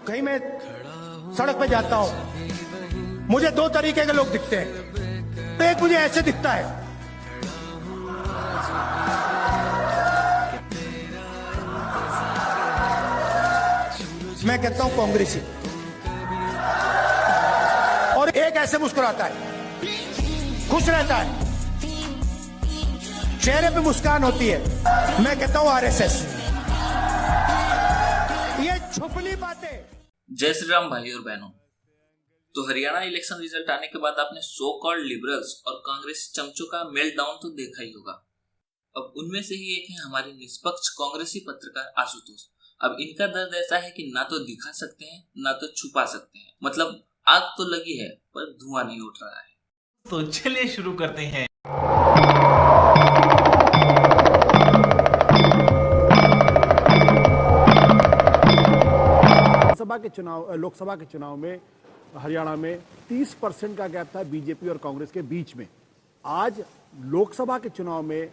कहीं मैं सड़क पे जाता हूं, मुझे दो तरीके के लोग दिखते हैं। एक मुझे ऐसे दिखता है, मैं कहता हूं कांग्रेसी, और एक ऐसे मुस्कुराता है, खुश रहता है, चेहरे पे मुस्कान होती है, मैं कहता हूं आरएसएस। ये छुपली बातें। जय श्री राम भाई और बहनों। तो हरियाणा इलेक्शन रिजल्ट आने के बाद आपने सो कॉल्ड लिबरल्स और कांग्रेसी चमचों का मेल्टडाउन तो देखा ही होगा। अब उनमें से ही एक है हमारे निष्पक्ष कांग्रेसी पत्रकार आशुतोष। अब इनका दर्द ऐसा है कि ना तो दिखा सकते हैं ना तो छुपा सकते हैं। मतलब आग तो लगी है पर धुआं नहीं उठ रहा है। तो चलिए शुरू करते हैं। लोकसभा के चुनाव में हरियाणा में 30% का गैप था बीजेपी और कांग्रेस के बीच में। आज लोकसभा के चुनाव में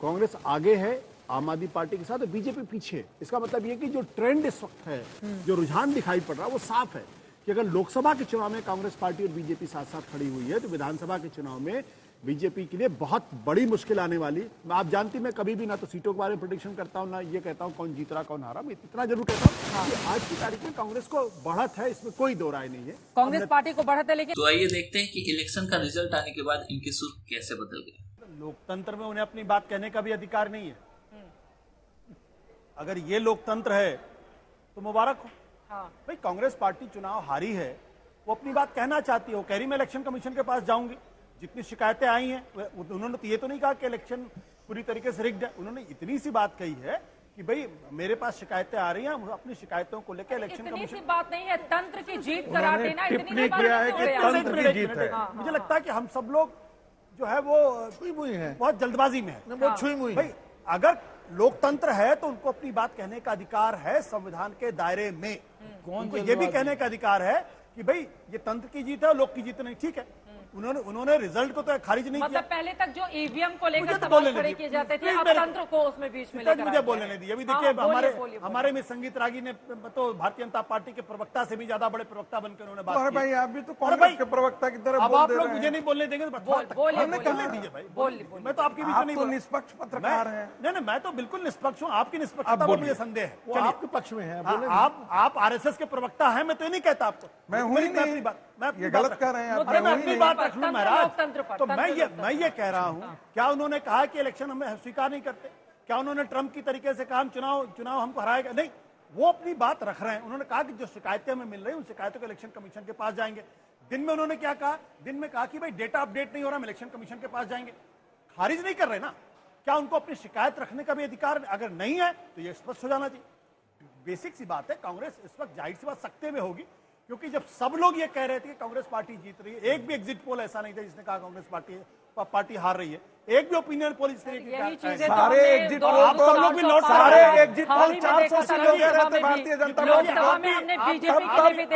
कांग्रेस आगे है आम आदमी पार्टी के साथ और बीजेपी पीछे। इसका मतलब यह कि जो ट्रेंड इस वक्त है, जो रुझान दिखाई पड़ रहा है, वो साफ है कि अगर लोकसभा के चुनाव में कांग्रेस पार्टी और बीजेपी साथ साथ खड़ी हुई है तो विधानसभा के चुनाव में बीजेपी के लिए बहुत बड़ी मुश्किल आने वाली। आप जानती, मैं कभी भी ना तो सीटों के बारे में प्रेडिक्शन करता हूं ना ये कहता हूं कौन जीत रहा कौन हारा। मैं इतना जरूर कहता हूं कि आज की तारीख में कांग्रेस को बढ़त है, इसमें कोई दो राय नहीं है। कांग्रेस पार्टी को बढ़त है, लेकिन तो आइए देखते हैं कि इलेक्शन का रिजल्ट आने के बाद इनके सुर कैसे बदल गए। लोकतंत्र में उन्हें अपनी बात कहने का भी अधिकार नहीं है। अगर ये लोकतंत्र है तो मुबारक हो। भाई कांग्रेस पार्टी चुनाव हारी है, वो अपनी बात कहना चाहती है। वो कह रही मैं इलेक्शन कमीशन के पास जाऊंगी। जितनी शिकायतें आई हैं उन्होंने तो ये तो नहीं कहा कि इलेक्शन पूरी तरीके से रिग्ड है। उन्होंने इतनी सी बात कही है कि भाई मेरे पास शिकायतें आ रही हैं, हम अपनी शिकायतों को लेकर इलेक्शन कमीशन। बात नहीं है, तंत्र की जीत करार देना। टिप्पणी किया है कि तंत्र की जीत है। मुझे लगता है कि हम सब लोग जो है वो छुई मुई है, बहुत जल्दबाजी में है, बहुत छुई मुई। भाई अगर लोकतंत्र है तो उनको अपनी बात कहने का अधिकार है संविधान के दायरे में। उनको ये भी कहने का अधिकार है कि भाई ये तंत्र की जीत है और लोक की जीत नहीं। ठीक है, उन्होंने रिजल्ट को तो खारिज नहीं किया। पहले तक जो ईवीएम को लेकर सवाल खड़े किए जाते थे, अब तंत्र को उसमें बीच में लेकर मुझे बोलने नहीं दिया। अभी देखिए हमारे में संगीत रागी ने तो भारतीय जनता पार्टी के प्रवक्ता से भी ज्यादा बड़े प्रवक्ता बनकर उन्होंने बात की। भाई आप भी तो कांग्रेस के प्रवक्ता की तरह अब आप लोग मुझे नहीं बोलने देंगे तो करने दीजिए भाई। मैं तो आपके बीच में नहीं, निष्पक्ष पत्रकार है। नहीं, मैं तो बिल्कुल निष्पक्ष हूँ। आपकी निष्पक्षता पर मुझे संदेह है, वो आपके पक्ष में है। आप आरएसएस के प्रवक्ता हैं, मैं तो नहीं कहता आपको। मैं हूँ नहीं, मैं ये गलत कर रहे हैं। मैं अपनी बात रख लूं महाराज। तो मैं ये कह रहा हूं, क्या उन्होंने कहा कि इलेक्शन हमें स्वीकार नहीं करते? क्या उन्होंने ट्रंप की तरीके से कहा हम चुनाव हमको हराएगा? नहीं, वो अपनी बात रख रहे हैं। उन्होंने कहा कि जो शिकायतें हमें मिल रही हैं उन शिकायतों को इलेक्शन कमीशन के पास जाएंगे। दिन में उन्होंने क्या कहा? दिन में कहा कि भाई डेटा अपडेट नहीं हो रहा, हम इलेक्शन कमीशन के पास जाएंगे। खारिज नहीं कर रहे ना? क्या उनको अपनी शिकायत रखने का भी अधिकार अगर नहीं है तो ये स्पष्ट हो जाना चाहिए। बेसिक सी बात है। कांग्रेस इस वक्त जाहिर सी बात सत्ते में होगी, क्योंकि जब सब लोग ये कह रहे थे कि कांग्रेस पार्टी जीत रही है, एक भी एग्जिट पोल ऐसा नहीं था जिसने कहा कांग्रेस पार्टी हार रही है। एक भी ओपिनियन पोल इस तरह की सारे एग्जिट पोल, आप सब लोग भी लौट सारे एग्जिट पोल 400 से लोग कह रहे थे भारतीय जनता पार्टी।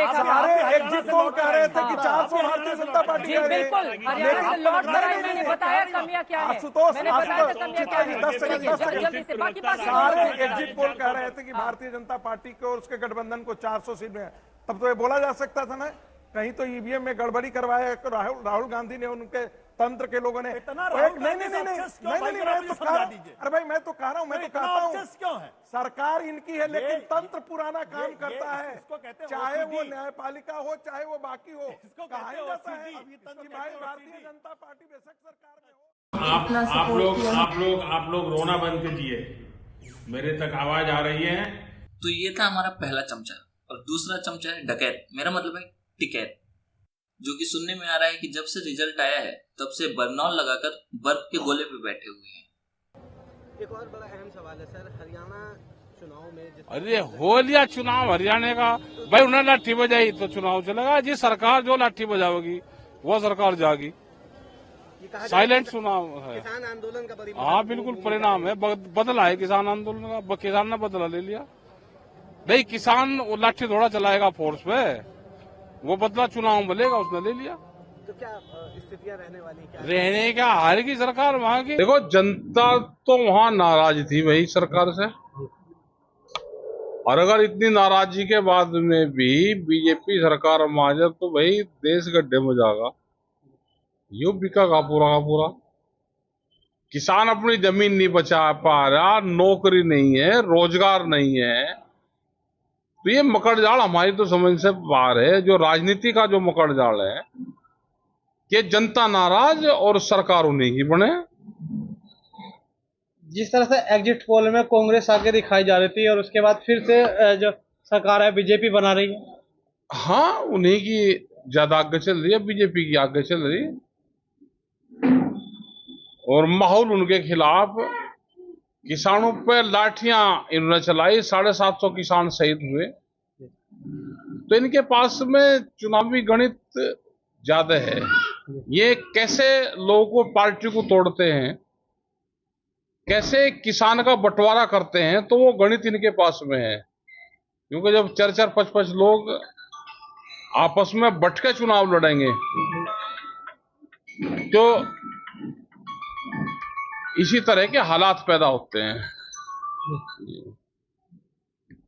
सारे एग्जिट पोल कह रहे थे कि 400 भारतीय जनता पार्टी का है। बिल्कुल हरियाणा से लौट कर आए, मैंने बताया कमियां क्या है। मैंने बताया था कमियां क्या है। जल्दी से बाकी बात। सारे एग्जिट पोल कह रहे थे कि भारतीय जनता पार्टी को और उसके गठबंधन को 400 सीट में। तब तो ये बोला जा सकता था ना, कहीं तो ईवीएम में गड़बड़ी करवाया राहुल गांधी ने, उनके तंत्र के लोगों ने। नहीं, मैं तो कह रहा हूं, अरे भाई मैं तो कह रहा हूं, मैं तो कहता हूं क्यों है सरकार इनकी है, लेकिन तंत्र पुराना काम करता है। चाहे वो न्यायपालिका हो चाहे वो बाकी हो, कहा जाता है कि भाई भारतीय जनता पार्टी बेशक सरकार में हो। आप लोग रोना बंद कीजिए, मेरे तक आवाज आ रही है। तो ये था हमारा पहला चमचा, और दूसरा चमचा है डकैत, मेरा मतलब है टिकैत, जो कि सुनने में आ रहा है कि जब से रिजल्ट आया है तब से बरनौल लगाकर बर्फ के गोले पे बैठे हुए हैं। एक और बड़ा अहम सवाल है सर, हरियाणा चुनाव में अरे हो लिया चुनाव हरियाणा का, भाई उन्होंने लाठी बजाई तो चुनाव चलेगा जी। सरकार जो लाठी बजाओगी वो सरकार जाएगी। साइलेंट चुनाव है। किसान आंदोलन का परिणाम, हाँ बिल्कुल परिणाम है, बदला है किसान आंदोलन का। किसान ने बदला ले लिया भाई। किसान लाठी थोड़ा चलाएगा फोर्स पे, वो बदला चुनाव में लेगा, उसने ले लिया। तो क्या स्थितियां रहने वाली, क्या रहने क्या हारेगी सरकार वहाँ की? देखो जनता तो वहाँ नाराज थी भाई सरकार से, और अगर इतनी नाराजगी के बाद में भी बीजेपी सरकार मान जाए तो भाई देश गड्ढे में जाएगा, यूं बिकेगा पूरा का पूरा। किसान अपनी जमीन नहीं बचा पा रहा, नौकरी नहीं है, रोजगार नहीं है, तो ये मकड़जाल हमारी तो समझ से बाहर है। जो राजनीति का जो मकड़जाल है कि जनता नाराज और सरकार उन्हीं की बने। जिस तरह से एग्जिट पोल में कांग्रेस आगे दिखाई जा रही थी और उसके बाद फिर से जो सरकार है बीजेपी बना रही है। हाँ, उन्हीं की ज्यादा आगे चल रही है, बीजेपी की आगे चल रही है। और माहौल उनके खिलाफ, किसानों पे लाठियां इन्होंने चलाई, 750 किसान शहीद हुए। तो इनके पास में चुनावी गणित ज्यादा है। ये कैसे लोगों को, पार्टी को तोड़ते हैं, कैसे किसान का बंटवारा करते हैं, तो वो गणित इनके पास में है। क्योंकि जब 4-4, 5-5 लोग आपस में बट के चुनाव लड़ेंगे तो इसी तरह के हालात पैदा होते हैं।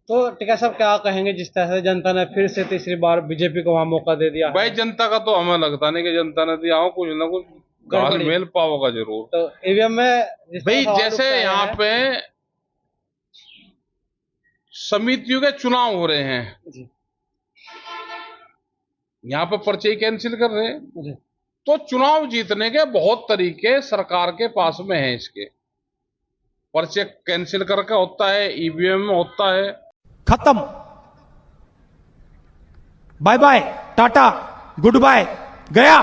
तो टिकैत साहब क्या कहेंगे जिस तरह से जनता ने फिर से तीसरी बार बीजेपी को वहां मौका दे दिया? भाई जनता का तो हमें लगता नहीं कि जनता ने दिया हो, कुछ ना कुछ मेल पाओगा जरूर। तो ईवीएम में भाई जैसे यहाँ पे समितियों के चुनाव हो रहे हैं, यहाँ पे पर्चे कैंसिल कर रहे हैं, तो चुनाव जीतने के बहुत तरीके सरकार के पास में हैं। इसके पर्चे कैंसिल करके होता है, ईवीएम में होता है। खत्म, bye bye, tata, goodbye, गया।